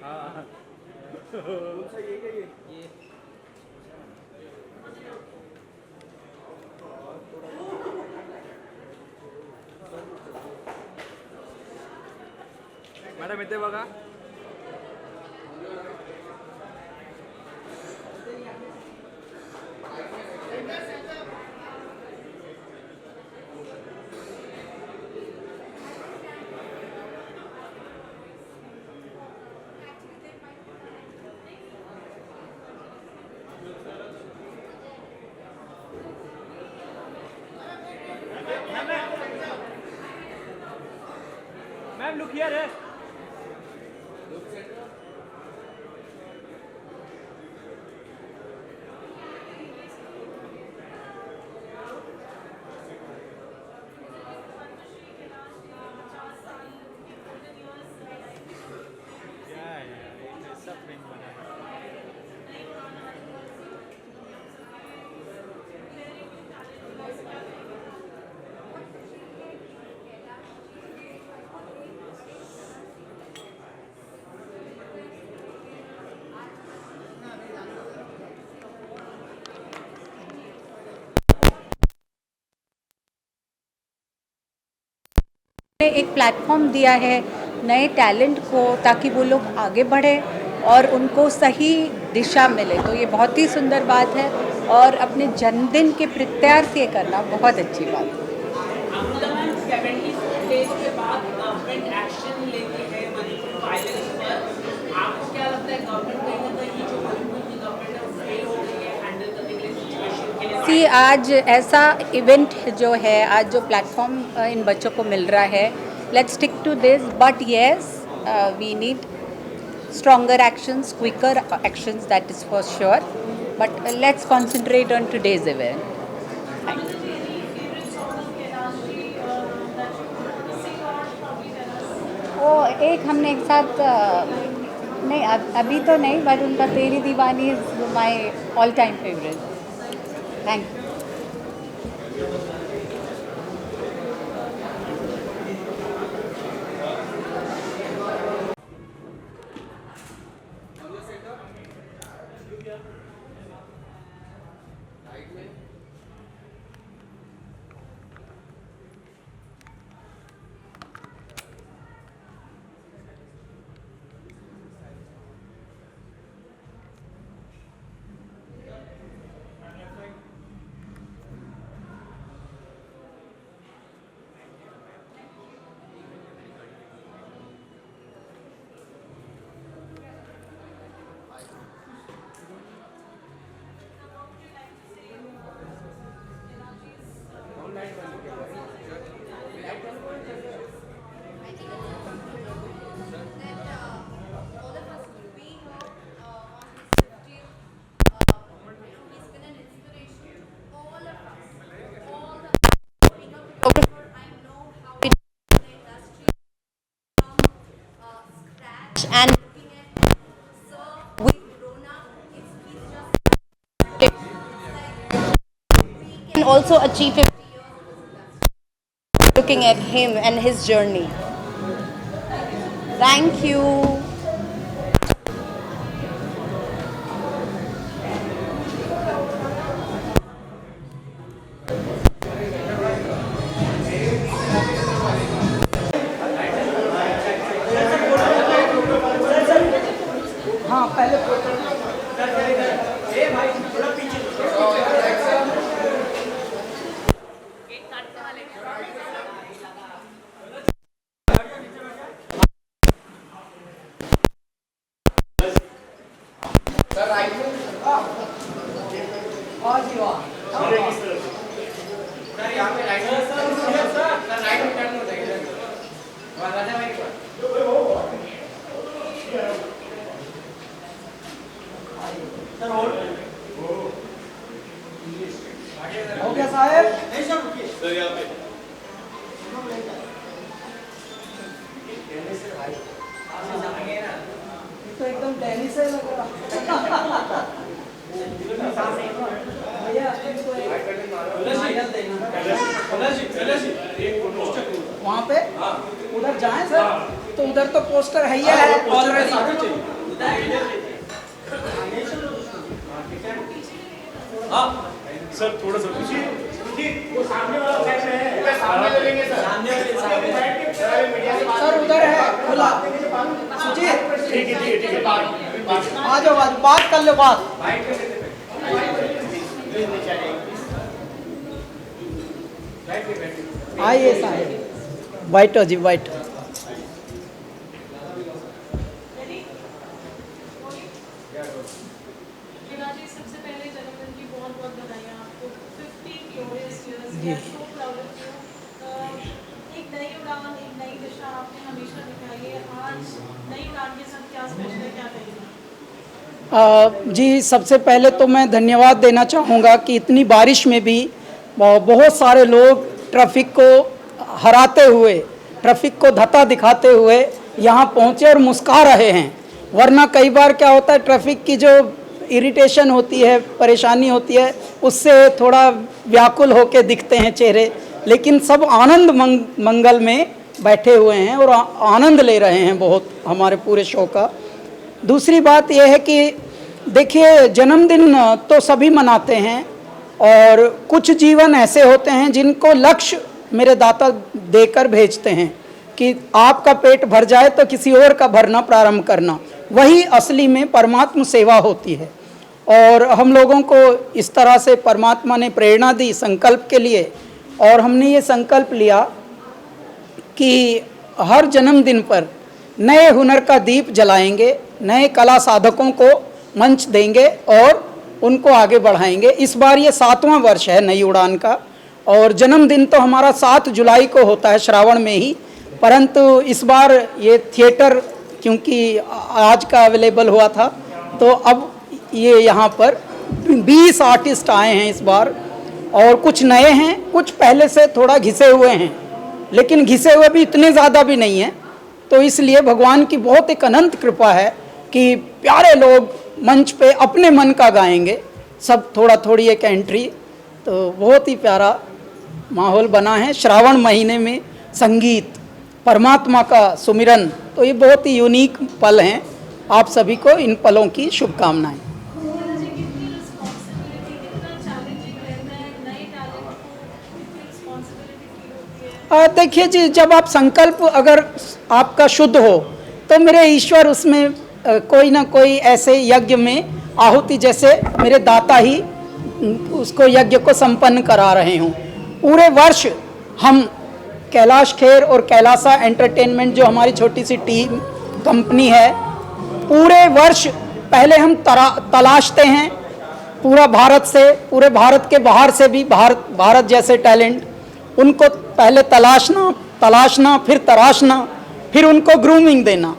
हाँ। कौन सा ये क्या ये मॅडम येते बघा. मॅम लुक हियर है. क्या है यार, ये कैसा फ्रेम बना है. ने एक प्लेटफॉर्म दिया है नए टैलेंट को, ताकि वो लोग आगे बढ़े और उनको सही दिशा मिले, तो ये बहुत ही सुंदर बात है और अपने जन्मदिन के प्रत्यार से करना बहुत अच्छी बात है। अहमदाबाद 70 डेज के बाद गवर्नमेंट एक्शन लेती है मणिपुर वायलेंस पर। आपको क्या लगता है गवर्नमेंट कहीं ना कहीं जो मणिपुर की गवर्नमेंट है वो फेल हो गई है हैंडल करने के लिए सिचुएशन के लिए? सी आज ऐसा इवेंट जो है, आज जो प्लेटफॉर्म इन बच्चों को मिल रहा है, let's stick to this, but yes we need stronger actions, quicker actions, that is for sure, but let's concentrate on today's event. Thank you. वो एक हमने एक साथ नहीं अभी तो नहीं, बट उनका Teri Deewani is my all time favourite. Thank you. And we grown up, it's just can also achieve it. Looking at him and his journey. Thank you. हाँ पहले ए भाई थोड़ा पीछे सर राइट और जी वाह सर यहाँ पे राइट सर राइट में टर्न हो जाएगा राजा भाई सर होल्ड हो गया साहब नहीं सर रुकिए सर यहाँ पे तो एकदम टेनिस है लग रहा भैया वहाँ पे उधर जाएं सर. तो उधर तो पोस्टर है ही है ऑलरेडी। सर थोड़ा सा सर उधर है खुला। सुजीत ठीक है आ जाओ, आज बात कर लो, बात। आइए साहब, बैठो जी बैठो। जी सबसे पहले जन्मदिन की बहुत बहुत बधाइयाँ आपको। 50 glorious years, we ji. are so proud of you। एक नई उड़ान, एक नई दिशा आपने हमेशा दिखाई है। आज नई उड़ान के साथ क्या स्पेशल है, क्या कहेंगे? जी सबसे पहले तो मैं धन्यवाद देना चाहूँगा कि इतनी बारिश में भी बहुत सारे लोग ट्रैफिक को हराते हुए, ट्रैफिक को धत्ता दिखाते हुए यहाँ पहुँचे और मुस्कुरा रहे हैं। वरना कई बार क्या होता है, ट्रैफिक की जो इरिटेशन होती है, परेशानी होती है, उससे थोड़ा व्याकुल होके दिखते हैं चेहरे, लेकिन सब आनंद मंगल में बैठे हुए हैं और आनंद ले रहे हैं बहुत हमारे पूरे शो का। दूसरी बात यह है कि देखिए, जन्मदिन तो सभी मनाते हैं और कुछ जीवन ऐसे होते हैं जिनको लक्ष्य मेरे दाता देकर भेजते हैं कि आपका पेट भर जाए तो किसी और का भरना प्रारंभ करना, वही असली में परमात्म सेवा होती है। और हम लोगों को इस तरह से परमात्मा ने प्रेरणा दी संकल्प के लिए, और हमने ये संकल्प लिया कि हर जन्मदिन पर नए हुनर का दीप जलाएंगे, नए कला साधकों को मंच देंगे और उनको आगे बढ़ाएंगे। इस बार ये 7वां वर्ष है नई उड़ान का, और जन्मदिन तो हमारा 7 जुलाई को होता है, श्रावण में ही, परंतु इस बार ये थिएटर क्योंकि आज का अवेलेबल हुआ था, तो अब ये यहाँ पर 20 आर्टिस्ट आए हैं इस बार, और कुछ नए हैं, कुछ पहले से थोड़ा घिसे हुए हैं, लेकिन घिसे हुए भी इतने ज़्यादा भी नहीं हैं। तो इसलिए भगवान की बहुत एक अनंत कृपा है कि प्यारे लोग मंच पे अपने मन का गाएंगे, सब थोड़ा थोड़ी एक एंट्री, तो बहुत ही प्यारा माहौल बना है। श्रावण महीने में संगीत, परमात्मा का सुमिरन, तो ये बहुत ही यूनिक पल हैं। आप सभी को इन पलों की शुभकामनाएं। जी कितनी रिस्पॉन्सिबिलिटी, कितना चैलेंजिंग रहता है नए टैलेंट को, कितनी रिस्पॉन्सिबिलिटी फील होती है? देखिए जी, जब आप संकल्प अगर आपका शुद्ध हो तो मेरे ईश्वर उसमें कोई ना कोई ऐसे यज्ञ में आहुति, जैसे मेरे दाता ही उसको यज्ञ को संपन्न करा रहे हों। पूरे वर्ष हम कैलाश खेर और कैलासा एंटरटेनमेंट, जो हमारी छोटी सी टीम कंपनी है, पूरे वर्ष पहले हम तलाशते हैं पूरा भारत से, पूरे भारत के बाहर से भी, भारत जैसे टैलेंट, उनको पहले तलाशना फिर तराशना, फिर उनको ग्रूमिंग देना,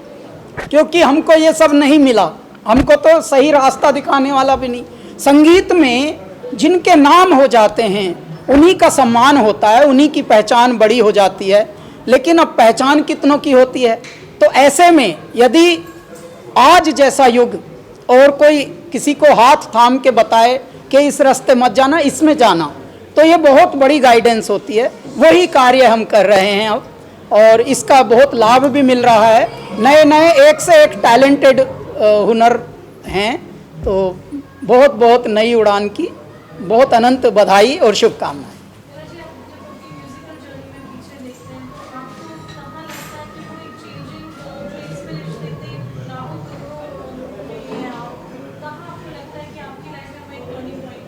क्योंकि हमको ये सब नहीं मिला, हमको तो सही रास्ता दिखाने वाला भी नहीं। संगीत में जिनके नाम हो जाते हैं उन्हीं का सम्मान होता है, उन्हीं की पहचान बड़ी हो जाती है, लेकिन अब पहचान कितनों की होती है। तो ऐसे में यदि आज जैसा युग और कोई किसी को हाथ थाम के बताए कि इस रास्ते मत जाना, इसमें जाना, तो ये बहुत बड़ी गाइडेंस होती है। वही कार्य हम कर रहे हैं अब, और इसका बहुत लाभ भी मिल रहा है। नए नए एक से एक टैलेंटेड हुनर हैं, तो बहुत बहुत नई उड़ान की बहुत अनंत बधाई और शुभकामनाएं। जी आप जब अपनी म्यूजिकल जर्नी में पीछे देखते हैं तो आपको कहाँ लगता है कि कोई चेंजिंग इंस्पिरेशन इतनी राहुल कपूर में है आप, कहाँ आपको लगता है कि आपकी लाइफ में कोई टर्निंग पॉइंट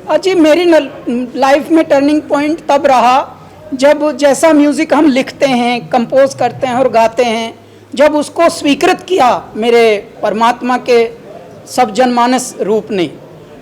है? जी मेरी लाइफ में टर्निंग पॉइंट तब रहा जब जैसा म्यूज़िक हम लिखते हैं, कंपोज करते हैं और गाते हैं, जब उसको स्वीकृत किया मेरे परमात्मा के सब जनमानस रूप ने,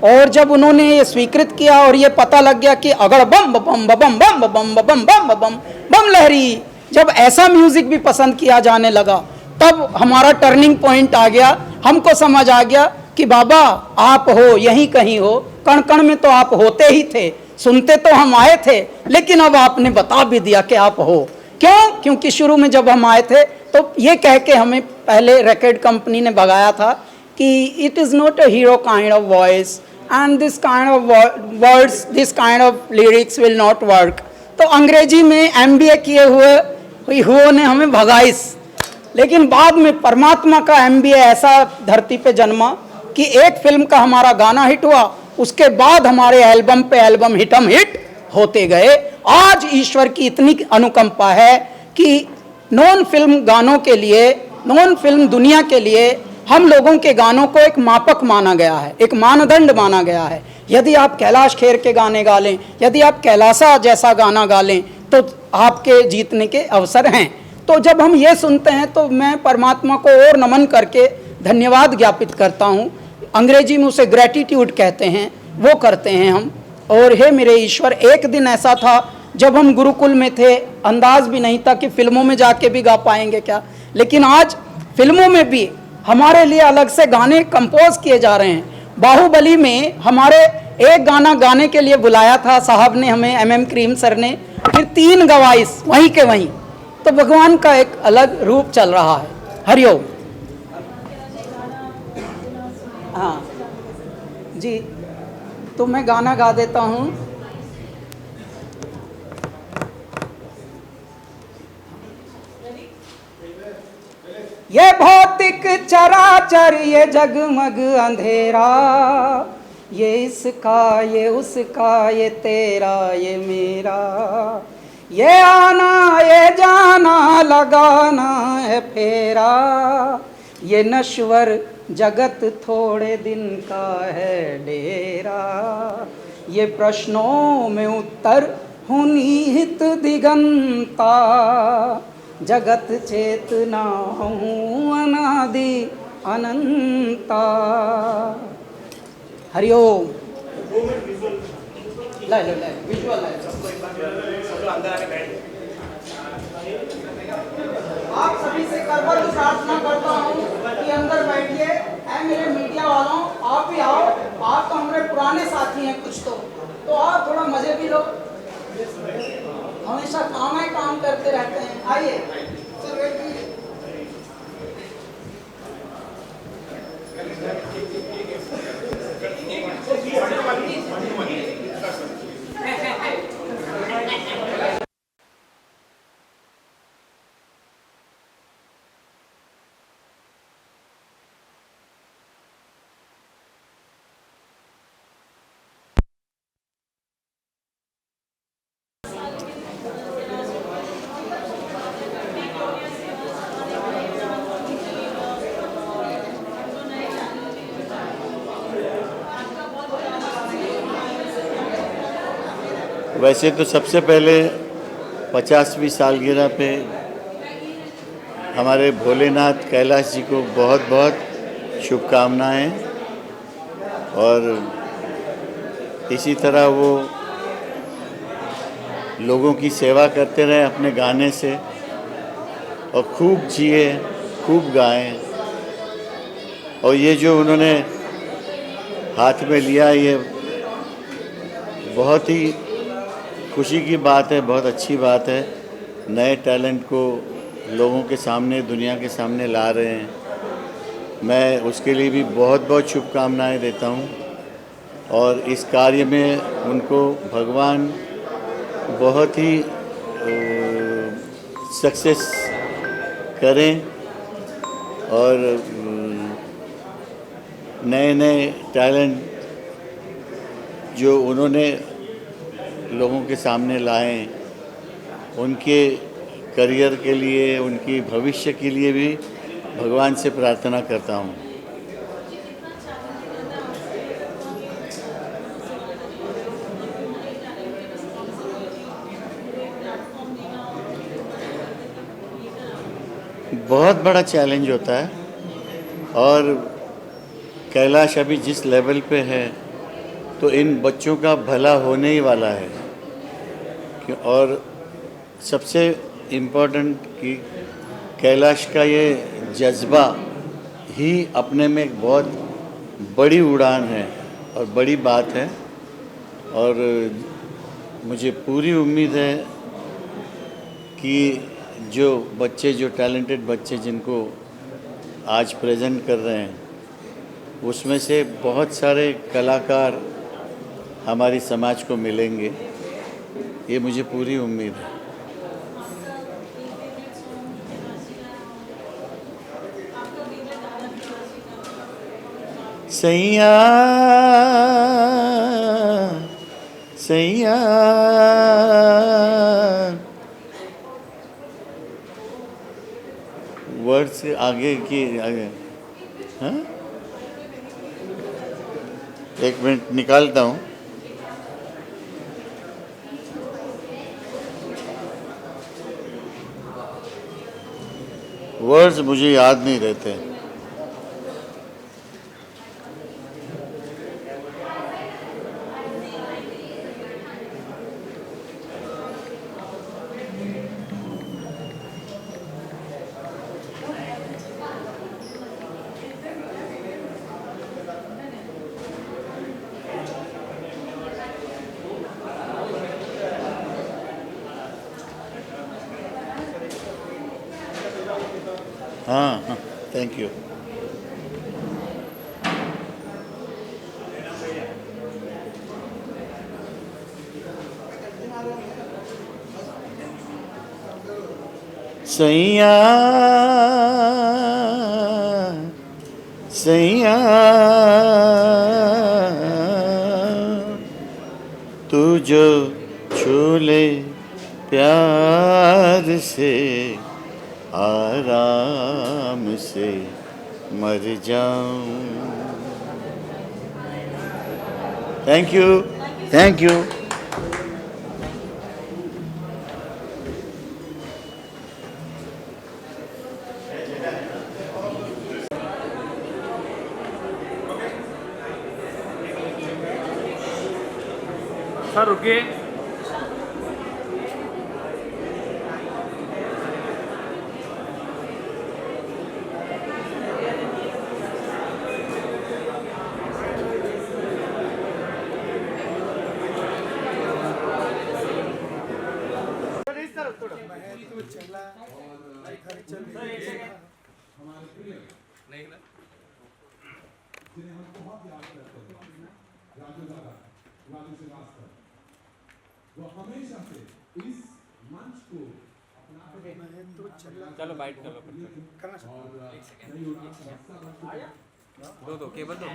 और जब उन्होंने ये स्वीकृत किया और ये पता लग गया कि अगर बम बम बम बम बम बम बम बम बम बम लहरी, जब ऐसा म्यूज़िक भी पसंद किया जाने लगा, तब हमारा टर्निंग पॉइंट आ गया। हमको समझ आ गया कि बाबा आप हो, यहीं कहीं हो, कण कण में तो आप होते ही थे, सुनते तो हम आए थे, लेकिन अब आपने बता भी दिया कि आप हो। क्यों? क्योंकि शुरू में जब हम आए थे तो ये कह के हमें पहले रिकॉर्ड कंपनी ने भगाया था कि it is not a hero kind of voice and this kind of words, this kind of lyrics will not work. तो अंग्रेजी में MBA किए हुए ने हमें भगाई लेकिन बाद में परमात्मा का MBA ऐसा धरती पे जन्मा कि एक फिल्म का हमारा गाना हिट हुआ, उसके बाद हमारे एल्बम पे एल्बम हिटम हिट होते गए। आज ईश्वर की इतनी अनुकंपा है कि नॉन फिल्म गानों के लिए, नॉन फिल्म दुनिया के लिए हम लोगों के गानों को एक मापक माना गया है, एक मानदंड माना गया है। यदि आप कैलाश खेर के गाने गा लें, यदि आप कैलासा जैसा गाना गा लें, तो आपके जीतने के अवसर हैं। तो जब हम ये सुनते हैं तो मैं परमात्मा को और नमन करके धन्यवाद ज्ञापित करता हूँ। अंग्रेजी में उसे ग्रेटिट्यूड कहते हैं, वो करते हैं हम। और हे मेरे ईश्वर, एक दिन ऐसा था जब हम गुरुकुल में थे, अंदाज भी नहीं था कि फिल्मों में जाके भी गा पाएंगे क्या, लेकिन आज फिल्मों में भी हमारे लिए अलग से गाने कंपोज किए जा रहे हैं। बाहुबली में हमारे एक गाना गाने के लिए बुलाया था साहब ने हमें, MM क्रीम सर ने, फिर 3 गवाइस वहीं के वहीं। तो भगवान का एक अलग रूप चल रहा है। हरिओम। हाँ जी, तो मैं गाना गा देता हूँ। ये भौतिक चराचर, ये जगमग अंधेरा, ये इसका ये उसका, ये तेरा ये मेरा, ये आना ये जाना लगाना है फेरा, ये नश्वर जगत थोड़े दिन का है डेरा, ये प्रश्नों में उत्तर हूँ निहित दिगंता, जगत चेतना हूँ अनादि अनंता। हरिओम। ले लो ले विजुअल ले। आप सभी से करबद्ध प्रार्थना करता हूँ कि अंदर बैठिए। ऐ मेरे मीडिया वालों, आप भी आओ। आप तो हमारे पुराने साथी हैं कुछ, तो आप थोड़ा मजे भी लो। हमेशा काम करते रहते हैं। आइए सर, बैठिए। वैसे तो सबसे पहले 50वीं सालगिरह पे हमारे भोलेनाथ कैलाश जी को बहुत बहुत शुभकामनाएं, और इसी तरह वो लोगों की सेवा करते रहे अपने गाने से, और खूब जिए, खूब गाएं। और ये जो उन्होंने हाथ में लिया, ये बहुत ही खुशी की बात है, बहुत अच्छी बात है। नए टैलेंट को लोगों के सामने, दुनिया के सामने ला रहे हैं। मैं उसके लिए भी बहुत बहुत शुभकामनाएं देता हूं, और इस कार्य में उनको भगवान बहुत ही सक्सेस करें, और नए नए टैलेंट जो उन्होंने लोगों के सामने लाए, उनके करियर के लिए, उनकी भविष्य के लिए भी भगवान से प्रार्थना करता हूँ। बहुत बड़ा चैलेंज होता है, और कैलाश अभी जिस लेवल पे है, तो इन बच्चों का भला होने ही वाला है। और सबसे इम्पोर्टेंट कि कैलाश का ये जज्बा ही अपने में एक बहुत बड़ी उड़ान है और बड़ी बात है। और मुझे पूरी उम्मीद है कि जो बच्चे, जो टैलेंटेड बच्चे जिनको आज प्रेजेंट कर रहे हैं, उसमें से बहुत सारे कलाकार हमारी समाज को मिलेंगे, ये मुझे पूरी उम्मीद है। सैया सैया वर्ड से आगे की आगे, हाँ? एक मिनट निकालता हूँ। वर्ड्स मुझे याद नहीं रहते। हाँ हाँ, थैंक यू। सैया सैया तू जो छू ले प्यार से आराम से मर जाऊं। Thank you, thank you. Sir रुकिए। चलो बाइट कर लो। दो केवल दो।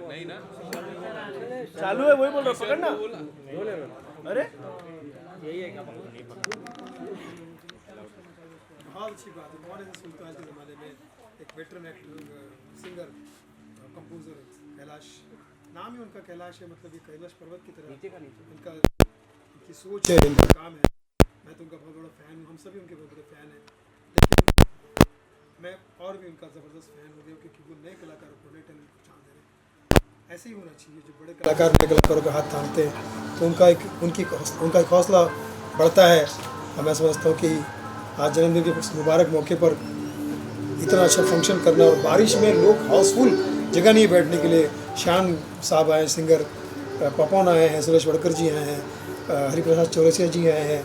नहीं ना चालू है, वही बोल रहा, पकड़ना। अरे यही है क्या? बहुत अच्छी बात है। बहुत ऐसे सुनते हैं आज के ज़माने में। एक वेटरन सिंगर कंपोजर कैलाश, नाम ही उनका कैलाश है, मतलब ये कैलाश पर्वत की तरह इनका इनकी सोच है, इनका काम है। मैं तो उनका बहुत बड़ा फ़ैन हूँ, हम सभी उनके बहुत बड़े फ़ैन हैं। लेकिन मैं और भी उनका ज़बरदस्त फ़ैन हो गया क्योंकि वो नए कलाकारों को, नए टैलेंट को चांस दे रहे हैं। ऐसे ही होना चाहिए, जो बड़े कलाकार नए कलाकारों का हाथ थामते हैं तो उनका एक हौसला बढ़ता है। और मैं समझता हूँ कि आज जन्मदिन के मुबारक मौके पर इतना अच्छा फंक्शन करना, और बारिश में लोग हाउसफुल, जगह नहीं बैठने के लिए। शान साहब आए, सिंगर पपन आए हैं, सुरेश वड़कर जी आए हैं, हरिप्रसाद चौरसिया जी आए हैं,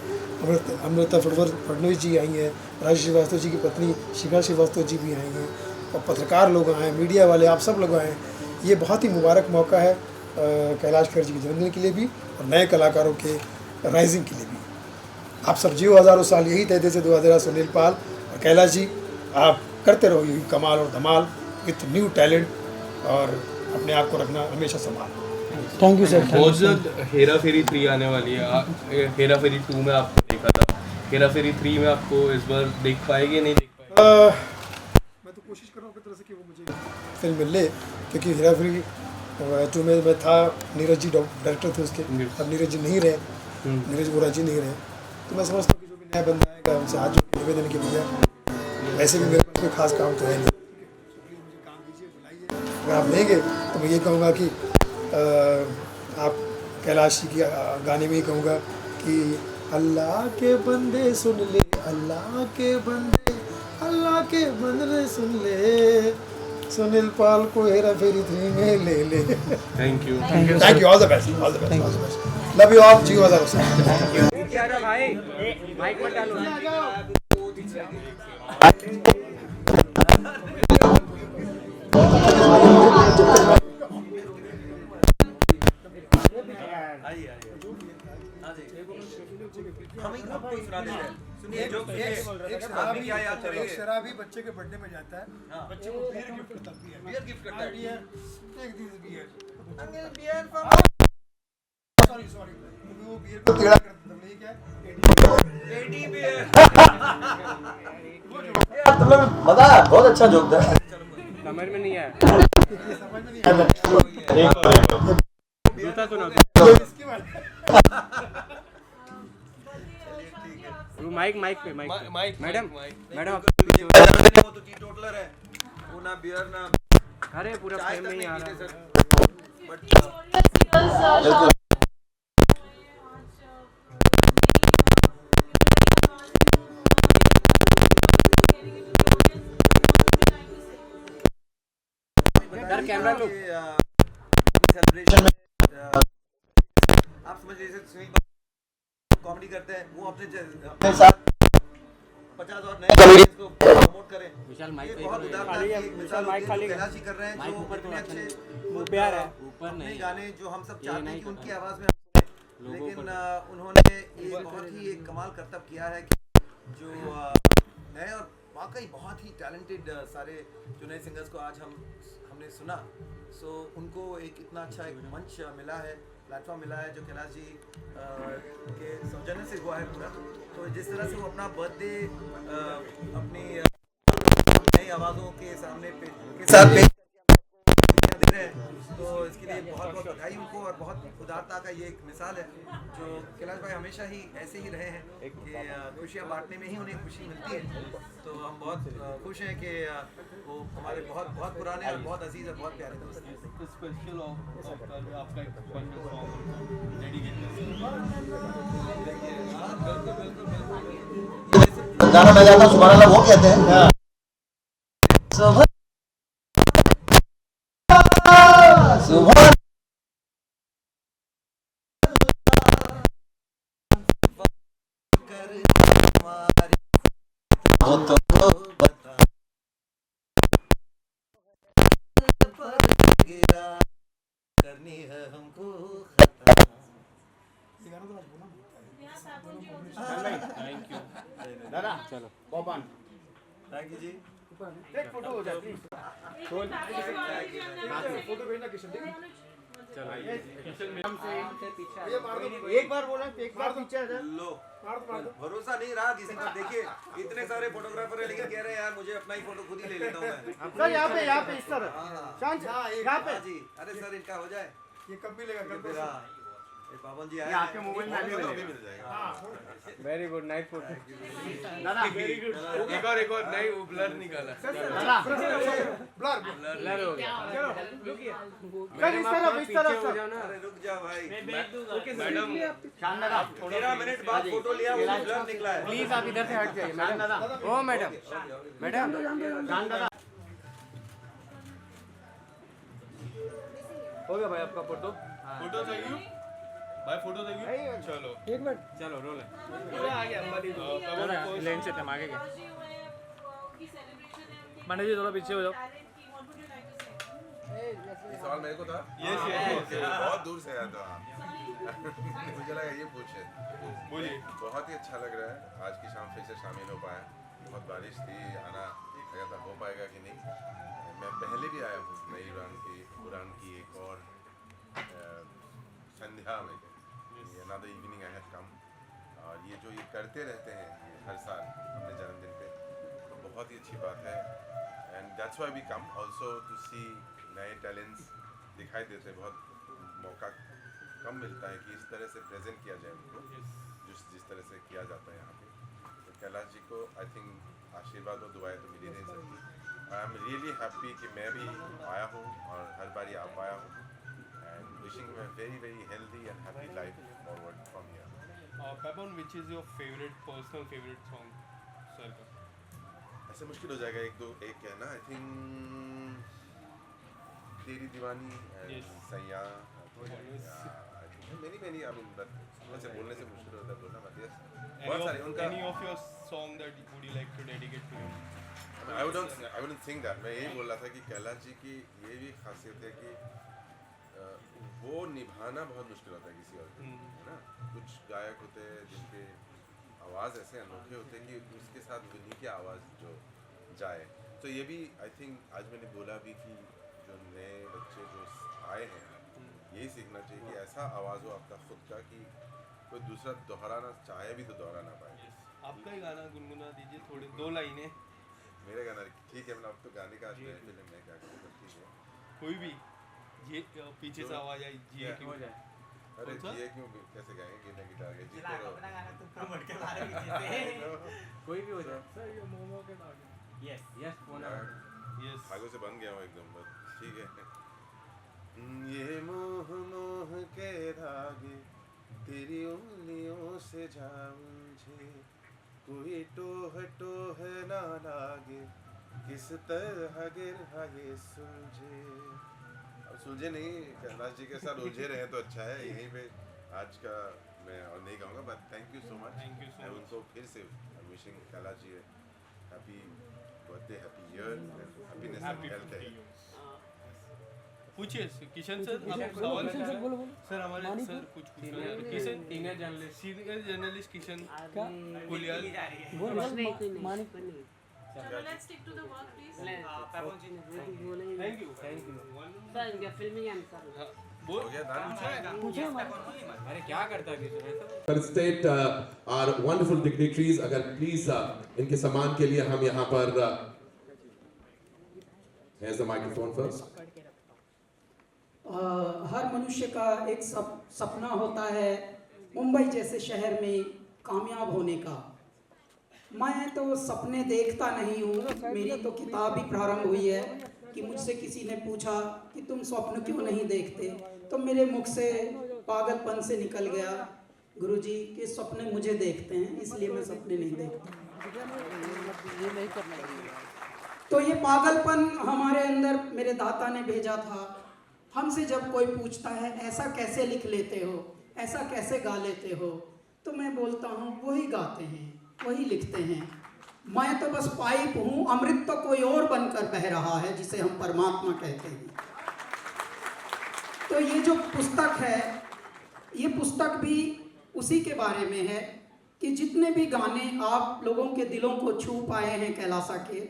अमृता फडणवीस जी आई हैं, राजेश श्रीवास्तव जी की पत्नी शिखा श्रीवास्तव जी भी आई हैं, और पत्रकार लोग आए हैं, मीडिया वाले, आप सब लोग आए हैं। ये बहुत ही मुबारक मौका है कैलाश खेर जी के जन्मदिन के लिए भी और नए कलाकारों के राइजिंग के लिए भी। आप सब जियो हज़ारों साल, यही कहते थे 2000 सुनील पाल और कैलाश जी। आप करते रहो यही कमाल और धमाल विथ न्यू टैलेंट, और अपने आप को रखना हमेशा संभाल। Thank you sir. बहुत जल्द हेरा फेरी 3 आने वाली है। हेरा फेरी 2 में आपको देखा था, हेरा फेरी 3 में आपको इस बार देख पाएंगे नहीं देख पाएंगे? मैं तो कोशिश कर रहा हूँ किस तरह से कि वो मुझे फिल्म मिल ले, क्योंकि हेरा फेरी 2 में मैं था, नीरज जी डायरेक्टर थे उसके। अब नीरज जी नहीं रहे, नीरज वोरा जी नहीं रहे, तो मैं समझता हूँ कि जो भी नया बंदा आएगा उनसे हाथ जोड़ के निवेदन किया भैया, वैसे भी मेरे पास कोई खास काम तो है नहीं, मुझे काम दीजिए, बुलाइए। अगर आप लेंगे तो मैं ये कहूँगा कि आप कैलाश जी की गाने में ही कहूँगा कि अल्लाह के बंदे सुन ले, अल्लाह के बंदे सुन ले, सुनील पाल को हेरा फेरी 3 में ले ले। Thank you. All the best, all the best, all the best. Love you all, जियो हज़ारों साल। नीचे आ जा भाई, माइक मत डालो। एक शराबी बच्चे के बर्थडे में जाता है, बच्चे को बियर गिफ्ट करता है, बियर गिफ्ट करता है, एक this beer, uncle beer for, sorry वो बियर को टेढ़ा कर देता है, नहीं क्या एडी बियर। तुम लोग मजा आया, बहुत अच्छा जोक था। समझ में नहीं आया, समझ में नहीं आया जूता तो ना इसकी बात। माइक पे माइक मैडम मैडम वो तो टीटोटलर है, वो ना बियर ना अरे पूरा फ्रेम में ही आ रहा है। कैमरा लो। सेलिब्रेशन में आप समझ लीजिए कॉमेडी करते हैं, वो अपने साथ 50 और नए कॉमेडियंस को प्रमोट करें। विशाल माइक पे बहुत उदारता है, मिसाल माइक खाली कैलाश जी कर रहे हैं, माइक जो ऊपर इतने अच्छे वो प्यार है, ऊपर अपने नहीं गाने जो हम सब चाहते हैं कि उनकी आवाज़ में हम सुने, लोगों लेकिन पर उन्होंने ये बहुत ही एक कमाल करतब किया है कि जो नए और वाकई बहुत ही टैलेंटेड सारे जो नए सिंगर्स को आज हमने सुना, सो उनको एक इतना अच्छा एक मंच मिला है, प्लेटफॉर्म मिला है, जो कैलाश जी के सौजन्य से हुआ है पूरा। तो जिस तरह से वो अपना बर्थडे अपनी नई आवाज़ों के सामने के साथ पेश करके दे रहे हैं, तो इसके लिए बहुत बहुत बधाई उनको, और बहुत उदारता का ये एक मिसाल है जो कैलाश भाई हमेशा ही ऐसे ही रहे हैं कि खुशियाँ बांटने में ही उन्हें खुशी मिलती है। तो हम बहुत खुश हैं कि वो हमारे बहुत बहुत पुराने और बहुत अजीज और बहुत प्यारे दोस्त हैं। स्पेशल आपका एक फन सॉन्ग डेडिकेटेड गाना मैं गाता हूँ सुभान अल्लाह, वो कहते हैं सुभान सुभान करनी है हमको थैंक यू दादा, चलो पॉपन थैंक यू जी। एक फोटो हो जाए प्लीज, फोटो भेजना किशन, चलो ये मार दो, एक बार बोला, एक बार पीछे आ जा। लो मार दो। भरोसा नहीं रहा किसी पर। देखिए इतने सारे फोटोग्राफर है, लेकिन कह रहे हैं यार मुझे अपना ही फोटो खुद ही ले लेता हूँ मैं। सर यहाँ पे इस तरह शांत यहाँ पे जी, अरे सर इनका हो जाए, ये कब मिलेगा, कल फिर परसों? हाँ, ये पावन जी आए आपके मोबाइल में अभी मिल जाएगा। वेरी गुड, नाइस फोटो दादा, वेरी गुड। एक और नहीं, वो ब्लर निकाला। ब्लर ब्लर हो गया। सर इस तरफ हो जाओ ना। अरे रुक जाओ भाई, मैडम शानदार, आप 13 मिनट बाद फोटो लिया, वो ब्लर निकला है। प्लीज आप इधर से हट जाइए मैडम। ओ मैडम मैडम हो गया भाई आपका फोटो। फोटो चाहिए भाई, फोटो चाहिए। चलो एक मिनट चलो रोल है। आ गया लेन से तुम आगे गए। पंडित जी थोड़ा पीछे हो जाओ। सवाल मेरे को था। यस बहुत दूर से आया था। मुझे लगा ये पूछे। बोलिए। बहुत ही अच्छा लग रहा है, आज की शाम फिर से शामिल हो पाया। बहुत बारिश थी, आना लगा था हो पाएगा कि नहीं। मैं पहले भी आया हूँ नई उड़ान की एक और संध्या में, another evening I have come. और ये जो ये करते रहते हैं हर साल अपने जन्मदिन पे, तो बहुत ही अच्छी बात है। And that's why we come also to see नए टैलेंट्स दिखाई देते। बहुत मौका कम मिलता है कि इस तरह से प्रेजेंट किया जाए उनको, जिस तरह से किया जाता है यहाँ पे। तो कैलाश जी को आई थिंक आशीर्वाद और दुआएं तो मिली नहीं सकती। आई एम रियली हैप्पी कि मैं भी आया हूँ और हर बारी आ पाया हूँ। एंड विशिंग मैं very very healthy and happy life forward from here. पेपन, which is your favourite personal favourite song sir का? ऐसे मुश्किल हो जाएगा, एक है ना, आई थिंक तेरी दीवानी Yes. सैया, मेनी आई मीन बट बोलने से मुश्किल होता है बोलना मत यस बहुत सारे उनका any of your song that would you like to dedicate to him? I wouldn't think that. मैं यही बोल रहा था कि कैलाश जी की ये भी खासियत है कि वो निभाना बहुत मुश्किल होता है किसी और को, है ना। कुछ गायक होते हैं जिनके आवाज़ ऐसे अनोखे होते हैं कि उसके साथ उन्हीं की आवाज़ जो जाए। तो ये भी आई थिंक आज मैंने बोला भी कि जो नए बच्चे जो आए हैं यही सीखना चाहिए कि ऐसा आवाज़ हो आपका खुद का कि कोई दूसरा दोहराना चाहे भी तो दोहरा ना पाए। आपका ही गाना गुनगुना दीजिए थोड़ी 2 लाइनें। मेरे गाना ठीक है, मतलब अब तो गाने का फिल्म में क्या करूँ, ठीक है कोई भी ये पीछे से आवाज आई जी क्यों हो जाए। अरे जी क्यों कैसे गाएंगे बिना गिटार के? जी अपना गाना तुम प्रमोट के बारे में कोई भी हो जाए सर। ये मोमो के धागे यस यस बोला यस धागों से बन गया हूँ एकदम बस, ठीक है। ये मोह मोह के धागे तेरी उंगलियों से जा मुझे, कोई टोह टोह ना लागे, किस तरह गिरा ये सुलझे। अब सुलझे नहीं, कैलाश जी के साथ उलझे रहे तो अच्छा है। यहीं पे आज का मैं और नहीं कहूँगा, but thank you so much. मैं उनको फिर से wishing Kailash ji happy birthday, happy year, happiness and health है। पूछिए किशन सर, आप सवाल सर हमारे सर कुछ किशन सीनियर जर्नलिस्ट किशन कुलियाल चलो let's stick to the work please. Thank you sir filming answer हो गया अरे क्या करता है Kishan? Felicitate our wonderful dignitaries. अगर प्लीज इनके सम्मान के लिए हम यहाँ पर here's the microphone first. हर मनुष्य का एक सपना होता है मुंबई जैसे शहर में कामयाब होने का। मैं तो सपने देखता नहीं हूँ, मेरी तो किताब ही प्रारंभ हुई है कि मुझसे किसी ने पूछा कि तुम स्वप्न क्यों नहीं देखते, तो मेरे मुख से पागलपन से निकल गया गुरुजी के स्वप्ने मुझे देखते हैं, इसलिए मैं सपने नहीं देखता। तो ये पागलपन हमारे अंदर मेरे दाता ने भेजा था। हमसे जब कोई पूछता है ऐसा कैसे लिख लेते हो, ऐसा कैसे गा लेते हो, तो मैं बोलता हूँ वही गाते हैं, वही लिखते हैं। मैं तो बस पाइप हूँ, अमृत तो कोई और बनकर बह रहा है जिसे हम परमात्मा कहते हैं। तो ये जो पुस्तक है, ये पुस्तक भी उसी के बारे में है कि जितने भी गाने आप लोगों के दिलों को छू पाए हैं कैलासा के,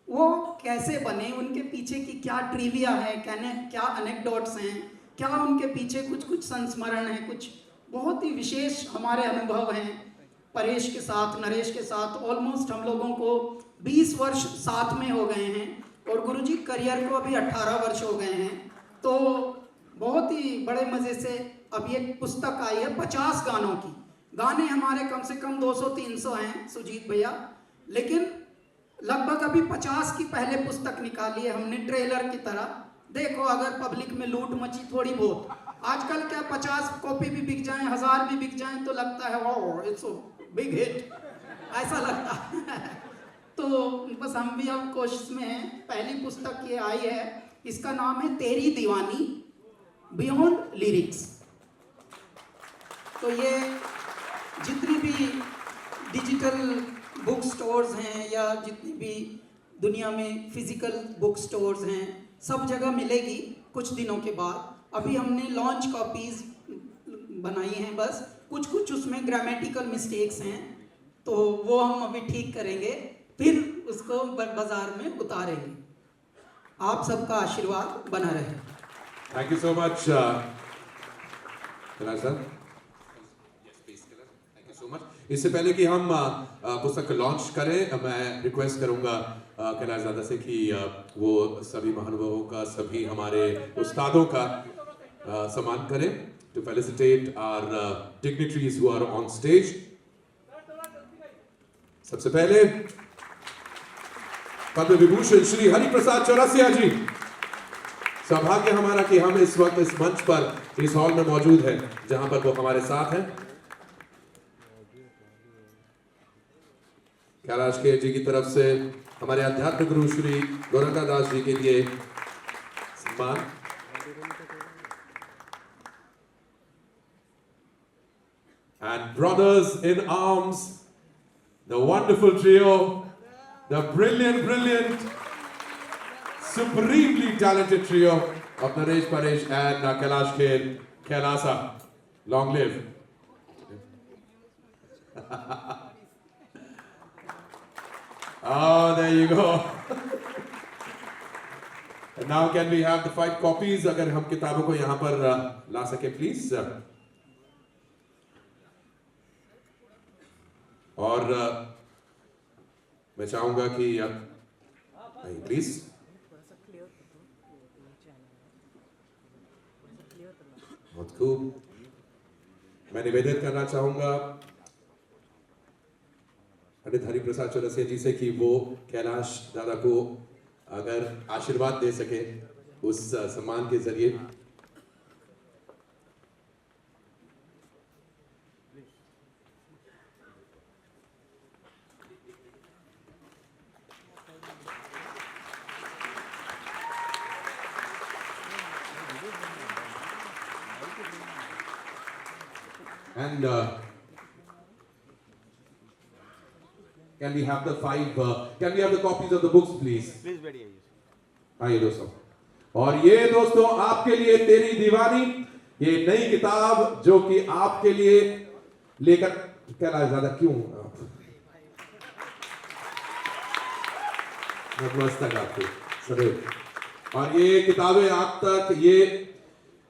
वो कैसे बने, उनके पीछे की क्या ट्रिविया है, क्या अनेक्डोट्स हैं, क्या उनके पीछे कुछ संस्मरण है, कुछ बहुत ही विशेष हमारे अनुभव हैं। परेश के साथ, नरेश के साथ ऑलमोस्ट हम लोगों को 20 वर्ष साथ में हो गए हैं और गुरुजी करियर को अभी 18 वर्ष हो गए हैं। तो बहुत ही बड़े मज़े से अब ये पुस्तक आई है 50 गानों की। गाने हमारे कम से कम 200-300 हैं सुजीत भैया, लेकिन लगभग अभी 50 की पहले पुस्तक निकाली है हमने ट्रेलर की तरह। देखो अगर पब्लिक में लूट मची थोड़ी बहुत, आजकल क्या 50 कॉपी भी बिक जाएं, 1000 भी बिक जाएं तो लगता है वाओ इट्स बिग हिट, ऐसा लगता है। तो बस हम भी अब कोशिश में हैं। पहली पुस्तक ये आई है, इसका नाम है तेरी दीवानी बियॉन्ड लिरिक्स। तो ये जितनी भी डिजिटल बुक स्टोर्स हैं या जितनी भी दुनिया में फिजिकल बुक स्टोर्स हैं, सब जगह मिलेगी कुछ दिनों के बाद। अभी हमने लॉन्च कॉपीज़ बनाई हैं, बस कुछ उसमें ग्रामेटिकल मिस्टेक्स हैं, तो वो हम अभी ठीक करेंगे, फिर उसको बाजार में उतारेंगे। आप सबका आशीर्वाद बना रहे। Thank you so much Kailash sir. Thank you so much. इससे पहले कि हम पुस्तक लॉन्च करें, मैं रिक्वेस्ट करूंगा कैलाश दादा से कि वो सभी महानुभावों का, सभी हमारे उस्तादों का सम्मान करें, to felicitate our dignitaries who are on stage. सबसे पहले पद्म विभूषण श्री हरि प्रसाद चौरसिया जी। सौभाग्य हमारा कि हम इस वक्त इस मंच पर, इस हॉल में मौजूद हैं जहां पर वो हमारे साथ हैं। कैलाश के जी की तरफ से हमारे अध्यात्म गुरु श्री गोरखा दास जी के लिए सम्मान। And brothers in arms, the wonderful trio, the brilliant, supremely talented trio of Naresh Paresh and Kailash Kher, Kailasa. Long live. Oh, there you go. And now can we have the 5 copies? अगर हम किताबों को यहाँ पर ला सके please. और मैं चाहूँगा कि प्लीज बहुत खूब. मैं निवेदन करना चाहूँगा पंडित हरिप्रसाद चौरसिया जी से कि वो कैलाश दादा को अगर आशीर्वाद दे सके उस सम्मान के जरिए. And can we have the 5? Can we have the copies of the books, please? Please, बैठिए. आइए दोस्तों. और ये दोस्तों आपके लिए तेरी दीवानी, ये नई किताब जो कि आपके लिए लेकर कैलाश दादा क्यों नतमस्तक आपको सदैव. और ये किताबें आप तक ये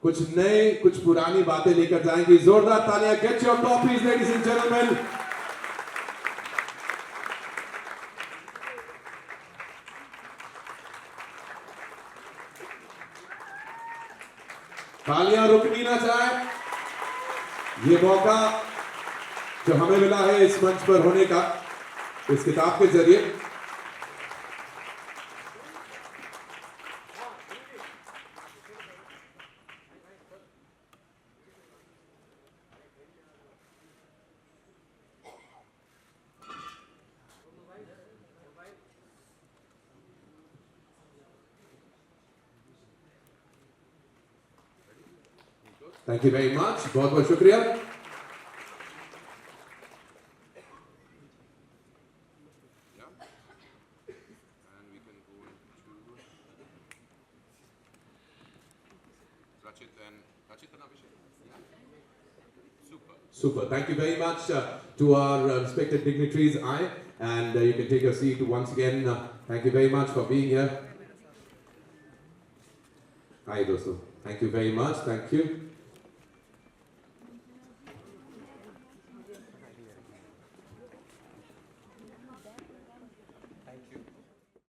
कुछ नए कुछ पुरानी बातें लेकर जाएंगी. जोरदार तालियां. Get your copies ladies and gentleman. तालियां रुकनी ना चाहे. ये मौका जो हमें मिला है इस मंच पर होने का इस किताब के जरिए. Thank you very much. बहुत बहुत शुक्रिया. Super. Thank you very much to our respected dignitaries. And you can take your seat once again. Thank you very much for being here. Hi, dosto. Thank you very much. Thank you.